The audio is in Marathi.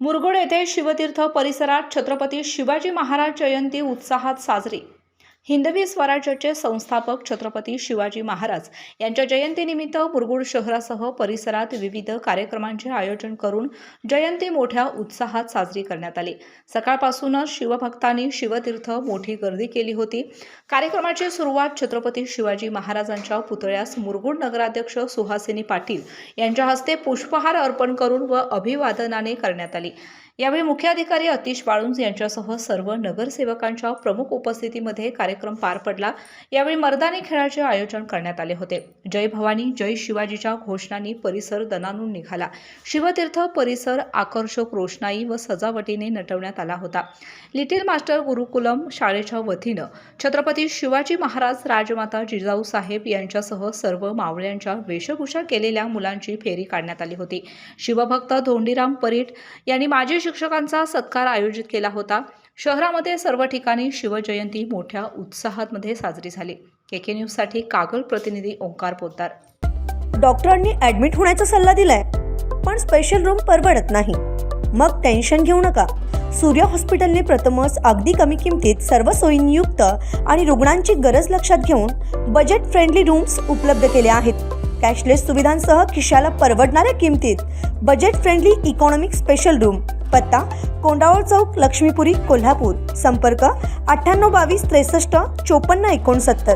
मुरगुड येथे शिवतीर्थ परिसरात छत्रपती शिवाजी महाराज जयंती उत्साहात साजरी। हिंदवी स्वराज्याचे संस्थापक छत्रपती शिवाजी महाराज यांच्या जयंतीनिमित्त मुरगुड शहरासह परिसरात विविध कार्यक्रमांचे आयोजन करून जयंती मोठ्या उत्साहात साजरी करण्यात आली। सकाळपासूनच शिवभक्तांनी शिवतीर्थ मोठी गर्दी केली होती। कार्यक्रमाची सुरुवात छत्रपती शिवाजी महाराजांच्या पुतळ्यास मुरगुड नगराध्यक्ष सुहासिनी पाटील यांच्या हस्ते पुष्पहार अर्पण करून व अभिवादनाने करण्यात आली। यावेळी मुख्याधिकारी अतिश बाळुंज यांच्यासह सर्व नगरसेवकांच्या प्रमुख उपस्थितीमध्ये कार्यक्रम पार पडला। यावेळी मर्दानी खेळाचे आयोजन करण्यात आले होते। जय भवानी जय शिवाजीच्या घोषणांनी परिसर दणाणून निघाला। शिवतीर्थ परिसर आकर्षक रोषणाई व सजावटीने नटवण्यात आला होता। लिटिल मास्टर गुरुकुलम शाळेच्या वतीनं छत्रपती शिवाजी महाराज राजमाता जिजाऊ साहेब यांच्यासह सर्व मावळ्यांच्या वेशभूषा केलेल्या मुलांची फेरी काढण्यात आली होती। शिवभक्त धोंडीराम परीट यांनी माजी शिक्षकांचा सत्कार आयोजित केला होता। शहरामध्ये सर्व ठिकाणी शिवजयंती मोठ्या उत्साहामध्ये साजरी झाली। केके न्यूज साठी कागल प्रतिनिधी ओंकार पोद्दार। डॉक्टरांनी ऍडमिट होण्याचा सल्ला दिलाय, पण स्पेशल रूम परवडत नाही। मग टेन्शन घेऊ नका। सूर्य हॉस्पिटलने प्रथमच अगदी कमी किमतीत सर्व सोयींयुक्त आणि रुग्णांची गरज लक्षात घेऊन बजेट फ्रेंडली रूम्स उपलब्ध केले आहेत। कॅशलेस सुविधांसह खिशाला परवडणाऱ्या किमतीत budget friendly economic special room. पत्ता कोंडावळ चौक, लक्ष्मीपुरी, कोल्हापूर। संपर्क 9822 63 54 69।